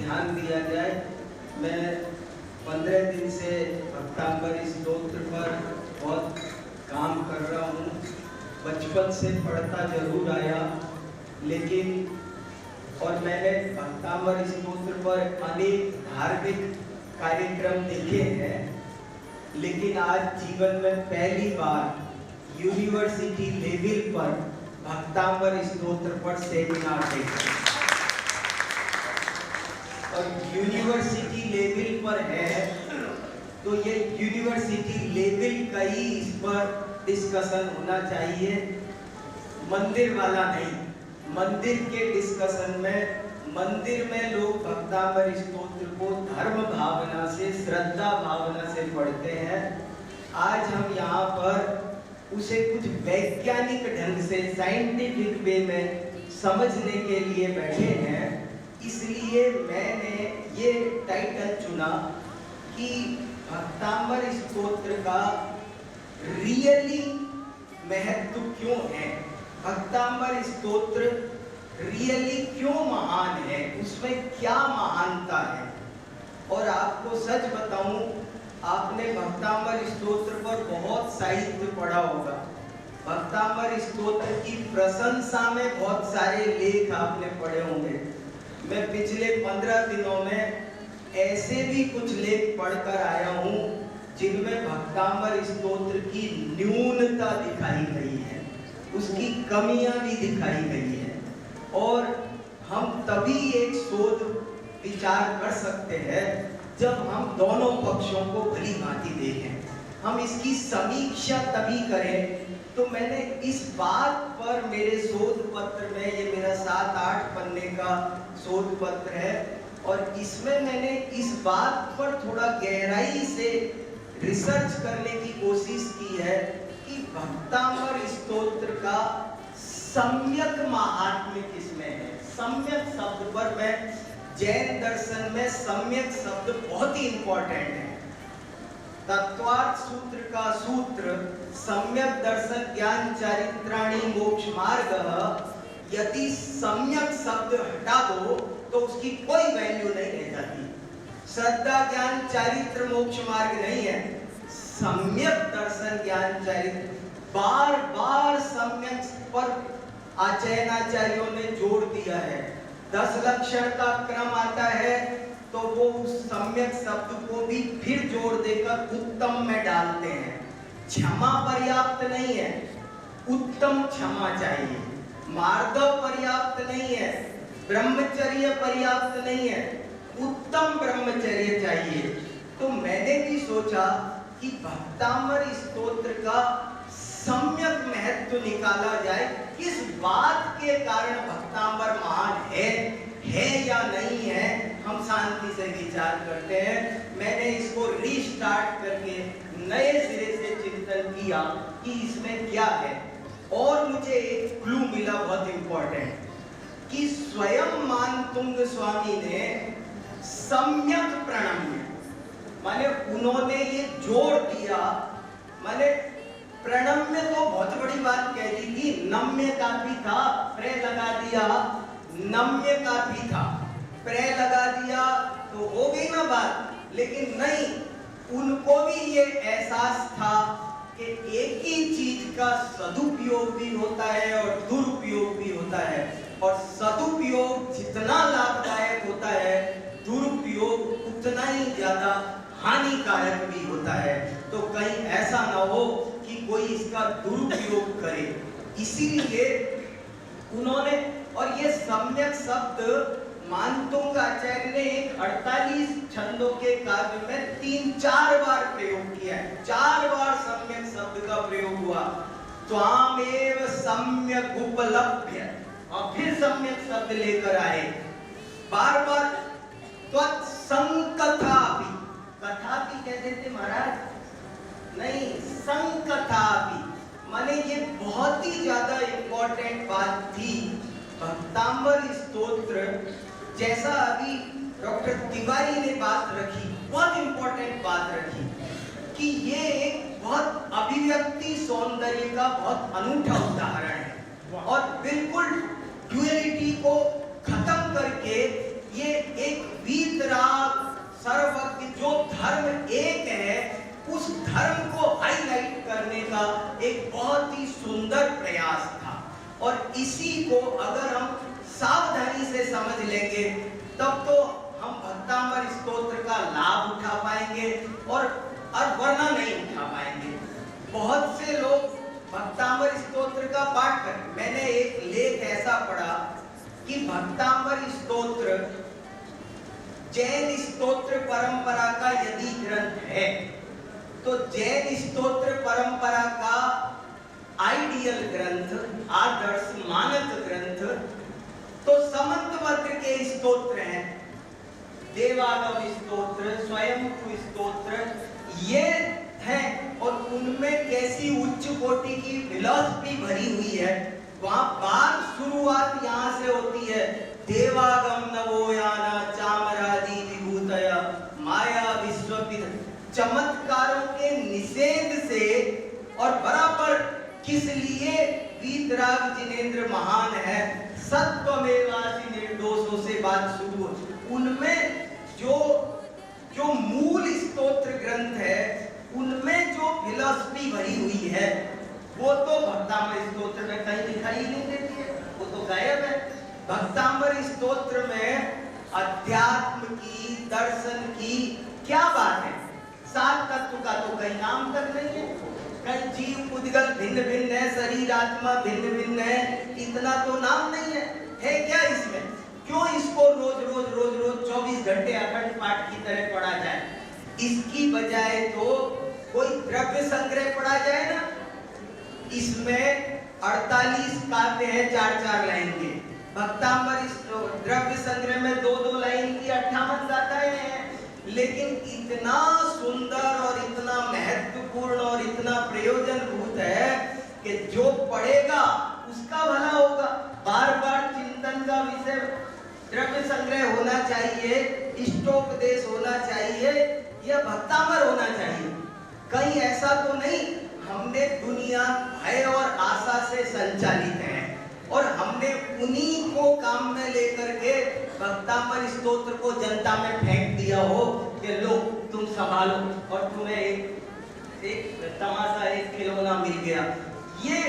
ध्यान दिया जाए। मैं 15 दिन से भक्तांबर स्तोत्र पर बहुत काम कर रहा हूँ। बचपन से पढ़ता जरूर आया, लेकिन और मैंने भक्तांबर स्तोत्र पर अनेक धार्मिक कार्यक्रम देखे हैं, लेकिन आज जीवन में पहली बार यूनिवर्सिटी लेवल पर भक्तांबर स्तोत्र पर सेमिनार देखा। और यूनिवर्सिटी लेवल पर है तो ये यूनिवर्सिटी लेवल का ही इस पर डिस्कशन होना चाहिए, मंदिर वाला नहीं। मंदिर के डिस्कशन में मंदिर में लोग भक्तांबर स्तोत्र को धर्म भावना से, श्रद्धा भावना से पढ़ते हैं। आज हम यहाँ पर उसे कुछ वैज्ञानिक ढंग से, साइंटिफिक वे में समझने के लिए बैठे हैं। इसलिए मैंने ये टाइटल चुना कि भक्तांबर स्तोत्र का रियली महत्व क्यों है, भक्तांबर स्तोत्र रियली क्यों महान है, उसमें क्या महानता है। और आपको सच बताऊं, आपने भक्तांबर स्तोत्र पर बहुत साहित्य पढ़ा होगा। भक्तांबर स्तोत्र की प्रशंसा में बहुत सारे लेख आपने पढ़े होंगे। मैं पिछले 15 दिनों में ऐसे भी कुछ लेख पढ़कर आया हूँ जिनमें भक्तांबर स्तोत्र की न्यूनता दिखाई गई है, उसकी कमियां भी दिखाई गई है। और हम तभी एक शोध विचार कर सकते हैं जब हम दोनों पक्षों को भली भांति देखें। हम इसकी समीक्षा तभी करें। तो मैंने इस बात पर मेरे शोध पत्र में, ये मेरा 7-8 पन्ने का शोध पत्र है, और इसमें मैंने इस बात पर थोड़ा गहराई से रिसर्च करने की कोशिश की है कि भक्तांबर स्तोत्र का सम्यक महात्म्य किसमें है। सम्यक शब्द पर मैं, जैन दर्शन में सम्यक शब्द बहुत ही इंपॉर्टेंट है। तत्वार्थ सूत्र का सूत्र सम्यक दर्शन ज्ञान चारित्राणि मोक्ष मार्ग, यदि सम्यक शब्द हटा दो तो उसकी कोई वैल्यू नहीं रह जाती। श्रद्धा ज्ञान चारित्र मोक्ष मार्ग नहीं है, सम्यक दर्शन ज्ञान चारित्र। बार बार सम्यक पर आचार्यों ने जोर दिया है। 10 लक्षण का क्रम आता है तो वो उस सम्यक शब्द को भी फिर जोड़ देकर उत्तम में डालते हैं। क्षमा पर्याप्त नहीं है, उत्तम क्षमा चाहिए। मार्दव पर्याप्त नहीं है, ब्रह्मचर्य पर्याप्त नहीं है, उत्तम ब्रह्मचर्य चाहिए। तो मैंने भी सोचा कि भक्तांबर स्तोत्र का सम्यक महत्व निकाला जाए। किस बात के कारण भक्तांबर महान है या नहीं है, हम शांति से विचार करते हैं। मैंने इसको रीस्टार्ट करके नए सिरे से चिंतन किया कि इसमें क्या है, और मुझे एक क्लू मिला बहुत इंपॉर्टेंट कि स्वयं मानतुंग स्वामी ने सम्यक प्रणम्य, माने उन्होंने ये जोड़ दिया। माने प्रणम्य तो बहुत बड़ी बात कह दी थी, नम्य का भी था, प्रे लगा दिया, नम्य का भी था, प्रे लगा दिया तो हो गई ना बात। लेकिन नहीं, उनको भी ये एहसास था कि एक ही चीज का सदुपयोग भी होता है और दुरुपयोग भी होता है, और सदुपयोग जितना लाभदायक होता है, दुरुपयोग उतना ही ज्यादा हानिकारक भी होता है। तो कहीं ऐसा ना हो कि कोई इसका दुरुपयोग करे, इसीलिए उन्होंने, और ये सम्यक शब्द मानतुंग आचार्य ने एक 48 छंदों के काव्य में 3-4 बार प्रयोग किया है। 4 बार सम्यक शब्द का प्रयोग हुआ। त्वामेव सम्यक उपलभ्य, और फिर सम्यक शब्द लेकर आए बार बार। त्वत्संकथापि, कथापि कहते थे महाराज, नहीं, संकथापि, माने ये बहुत ही ज्यादा इंपॉर्टेंट बात थी। भक्तांबर स्तोत्र, जैसा अभी डॉक्टर तिवारी ने बात रखी, बहुत इंपॉर्टेंट बात रखी कि ये एक बहुत अभिव्यक्ति सौंदर्य का बहुत अनूठा उदाहरण है, और बिल्कुल ड्यूअलिटी को खत्म करके ये एक वीर तब तो हम भक्तांबर स्तोत्र का लाभ उठा पाएंगे और वरना नहीं उठा पाएंगे। बहुत से लोग भक्तांबर स्तोत्र का पाठ कर, मैंने एक लेख ऐसा पढ़ा कि भक्तांबर स्तोत्र जैन स्तोत्र परंपरा का यदि ग्रंथ है तो जैन स्तोत्र परंपरा का आइडियल ग्रंथ, आदर्श मानक ग्रंथ तो समंतवज्र के स्तोत्र हैं, देवागम स्तोत्र, स्वयंभू स्तोत्र, ये हैं। और उनमें कैसी उच्च कोटि की फिलॉसफी भरी हुई है। वहां बात शुरुआत यहाँ से होती है, देवागम नवोयाना चामरादि विभूतया माया विश्वपित, चमत्कारों के निषेध से। और बराबर किस लिए वीतराग जिनेंद्र महान है, सत्वमेवासि निर्दोषों से बात शुरू हो। उनमें जो मूल स्तोत्र ग्रंथ है उनमें जो फिलॉसफी भरी हुई है वो तो भक्तांबर स्तोत्र में कहीं दिखाई नहीं देती है, वो तो गायब है। भक्तांबर स्तोत्र में अध्यात्म की, दर्शन की क्या बात है, सात तत्व का तो कहीं नाम तक नहीं है। कहीं जीव उद्गल भिन्न भिन्न है, शरीर आत्मा भिन्न भिन्न है, इतना तो नाम नहीं है क्या इसमें? क्यों इसको रोज रोज 24 घंटे अखंड पाठ की तरह पढ़ा जाए? इसकी बजाय तो कोई द्रव्य संग्रह पढ़ा जाए ना। इसमें 48 काव्य है 4-4 लाइन के, भक्तांबर द्रव्य संग्रह में 2-2 लाइन की 58 गाथाएं हैं। लेकिन इतना सुंदर और इतना महत्वपूर्ण और इतना प्रयोजनभूत है कि जो पढ़ेगा उसका भला होगा। बार बार चिंतन का विषय द्रव्य संग्रह होना चाहिए, इष्टोपदेश होना चाहिए, यह भक्तांबर होना चाहिए। कहीं ऐसा तो नहीं हमने दुनिया भय और आशा से संचालित है और हमने उन्हीं को काम में लेकर के भक्तांबर स्तोत्र को जनता में फेंक दिया हो कि लो तुम संभालो और तुम्हें एक तमाशा, एक खिलौना मिल गया। ये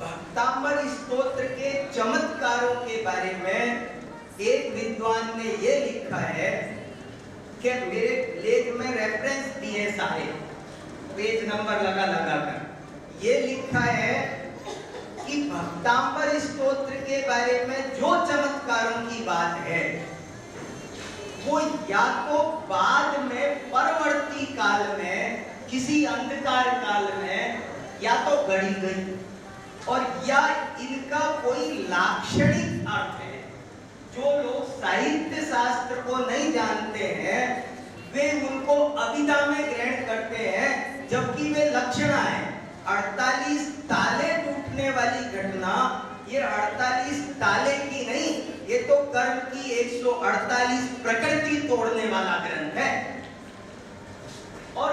भक्तांबर स्तोत्र के चमत्कारों के बारे में एक विद्वान ने ये लिखा है कि मेरे लेख में रेफरेंस दिए सारे, पेज नंबर लगा कर ये लिखा है कि भक्तांबर स्तोत्र के बारे में जो चमत्कारों की बात है वो या तो बाद में परवर्ती काल में किसी अंधकार काल में या तो गढ़ी गई और या इनका कोई लाक्षणिक अर्थ है। जो लोग साहित्य शास्त्र को नहीं जानते हैं वे उनको अभिधा में ग्रहण करते हैं, जबकि वे लक्षणा है। 48 ताले टूटने वाली घटना ये 48 ताले की नहीं, ये तो कर्म की 148 प्रकृति तोड़ने वाला ग्रंथ है। और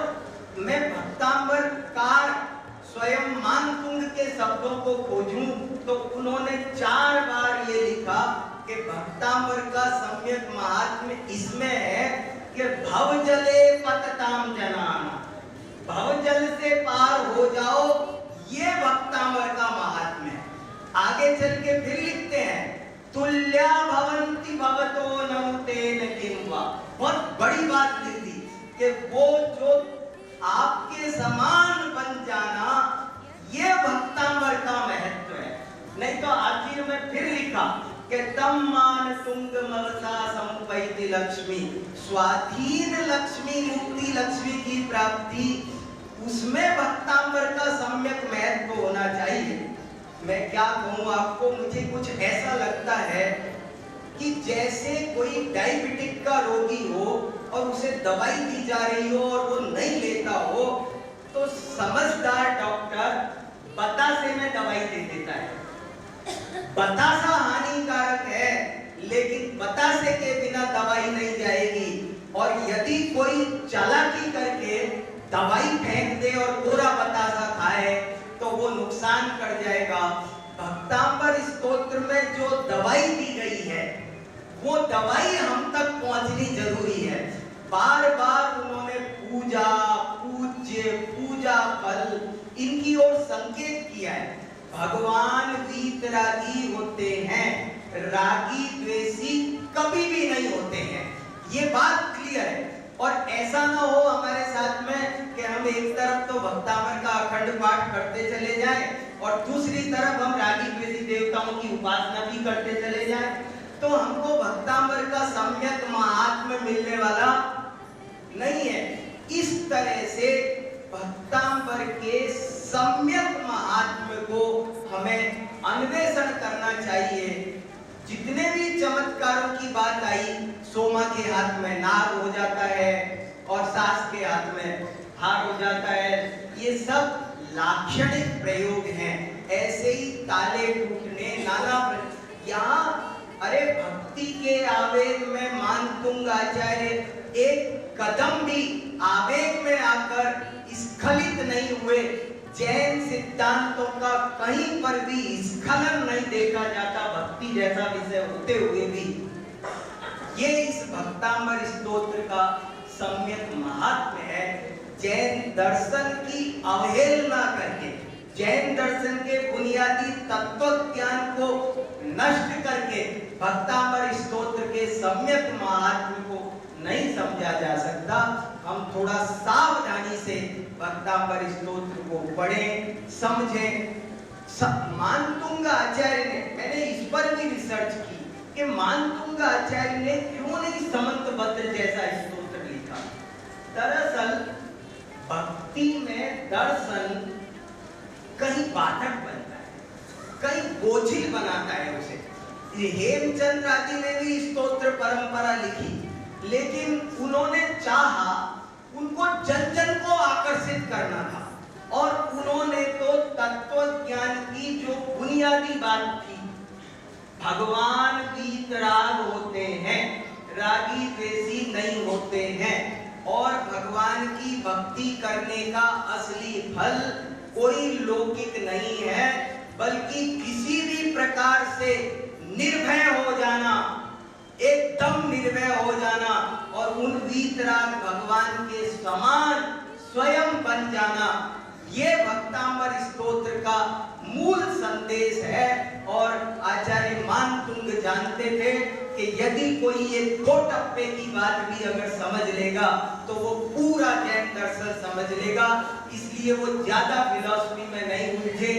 मैं भक्तांबर कार स्वयं मानतुंग के शब्दों को खोजूं तो उन्होंने 4 बार ये लिखा कि भक्तांबर का सम्यक महात्म्य इसमें है कि भव जले पतताम जनाना, भव जल से पार हो जाओ, ये भक्तांबर का महात्म्य है। आगे चल के फिर लिखते हैं तुल्या भवन्ति भवतो नमुतेन किंवा, बहुत बड़ी बात लिख दी कि वो जो आपके समान बन जाना ये भक्तांबर का महत्व है। नहीं तो आखिर में फिर लिखा कि तम मान तुंग मवसा संपैति लक्ष्मी, स्वाधीन लक्ष्मी मुक्ति लक्ष्मी की प्राप्ति, उसमें भक्तांबर का सम्यक महत्व होना चाहिए। मैं क्या कहूँ आपको, मुझे कुछ ऐसा लगता है कि जैसे कोई डायबिटिक का रोगी हो और उसे दवाई दी जा रही हो और वो नहीं लेता हो तो समझदार डॉक्टर बतासे में दवाई दे देता है। बतासा हानिकारक है लेकिन बतासे के बिना दवाई नहीं जाएगी। और यदि कोई चालाकी करके दवाई फेंक दे और पूरा बतासा खाए तो वो नुकसान कर जाएगा। भक्तांबर स्तोत्र में जो दवाई दी गई है वो दवाई हम तक पहुंचनी जरूरी है। बार बार उन्होंने पूजा, पूज्य, पूजा फल इनकी ओर संकेत किया है। भगवान वीतरागी होते हैं, रागी द्वेषी कभी भी नहीं होते हैं, ये बात क्लियर है। और ऐसा ना हो हमारे साथ में कि हम एक तरफ तो भक्तामर का अखंड पाठ करते चले जाएं और दूसरी तरफ हम रागी द्वेषी देवताओं की उपासना भी करते चले जाएं, तो हमको भक्तामर का सम्यक महात्म्य मिलने वाला नहीं है। इस तरह से भक्तामर के सम्यक महात्म्य को हमें अन्वेषण करना चाहिए। जितने भी चमत्कारों की बात आई, सोमा के हाथ में नाग हो जाता है और सास के हाथ में हार हो जाता है, ये सब लाक्षणिक प्रयोग हैं। ऐसे ही ताले टूटने नाना यहाँ, अरे भक्ति के आवेग में मानतुंग आचार्य एक कदम भी आवेग में आकर स्खलित नहीं हुए। जैन सिद्धांतों का कहीं पर भी स्खलन नहीं देखा जाता भक्ति जैसा विषय होते हुए भी। ये इस भक्तामर स्तोत्र का सम्यक महात्म्य है। जैन दर्शन की अवहेलना करके, जैन दर्शन के बुनियादी तत्व ज्ञान को नष्ट करके भक्तामर स्तोत्र के सम्यक महात्म्य को नहीं समझा जा सकता। हम थोड़ा सावधानी से भक्तामर स्तोत्र को पढ़ें, समझें। मानतुंग आचार्य ने, मैंने इस पर भी रिसर्च की कि मानतुंग आचार्य ने क्यों नहीं समंतबद्ध जैसा स्तोत्र लिखा। दरअसल भक्ति में दर्शन कहीं बाधक बनता है, कहीं बोझिल बनाता है उसे। हेमचंद्र आदि ने भी स्तोत्र परंपरा लिखी, लेकिन उन्होंने चाहा, उनको जन जन को आकर्षित करना था, और उन्होंने तो तत्व ज्ञान की जो बुनियादी बात थी, भगवान वीतराग होते हैं, रागी द्वेषी नहीं होते हैं, और भगवान की भक्ति करने का असली फल कोई लौकिक नहीं है, बल्कि किसी भी प्रकार से निर्भय हो जाना, एकदम निर्भय हो जाना और उन वीतराग भगवान के समान स्वयं बन जाना। ये भक्तामर स्तोत्र का मूल संदेश है। और आचार्य मानतुंग जानते थे कि यदि कोई ये दो टप्पे की बात भी अगर समझ लेगा तो वो पूरा जैन दर्शन समझ लेगा। इसलिए वो ज्यादा फिलॉसफी में नहीं उलझे।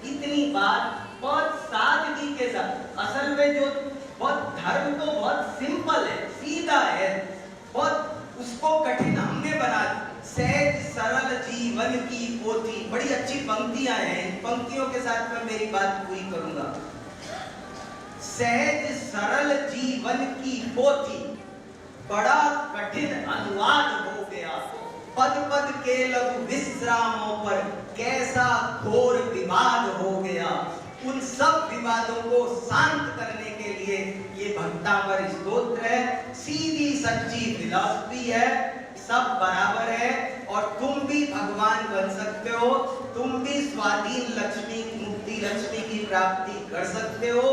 इतनी बात बहुत सादगी के साथ, असल में जो बहुत धर्म तो बहुत सिंपल है, सीधा है, बहुत उसको कठिन हमने बना दिया। सहज सरल जीवन की पोथी, बड़ी अच्छी पंक्तियां हैं, इन पंक्तियों के साथ मैं मेरी बात पूरी करूंगा। सहज सरल जीवन की पोथी, बड़ा कठिन अनुवाद हो गया। पद पद के लघु विश्रामों पर कैसा घोर विवाद हो गया। उन सब विवादों को शांत करने के लिए ये भक्तामर स्तोत्र है। सीधी सच्ची फिलॉसफी है, सब बराबर है और तुम भी भगवान बन सकते हो, तुम भी स्वाधीन लक्ष्मी, मुक्ति लक्ष्मी की प्राप्ति कर सकते हो।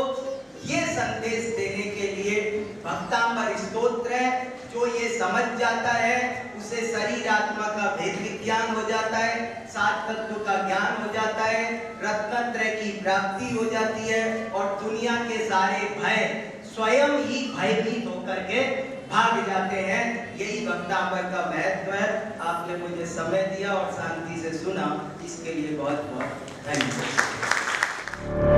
ये संदेश देने के लिए भक्तामर स्तोत्र है। जो ये समझ जाता है उसे शरीर आत्मा का भेद विज्ञान हो जाता है, सात तत्व का ज्ञान हो जाता है, रत्नत्रय की प्राप्ति हो जाती है और दुनिया के सारे भय स्वयं ही भयभीत होकर के भाग जाते हैं। यही भक्तामर का महत्व है। आपने मुझे समय दिया और शांति से सुना, इसके लिए बहुत बहुत धन्यवाद।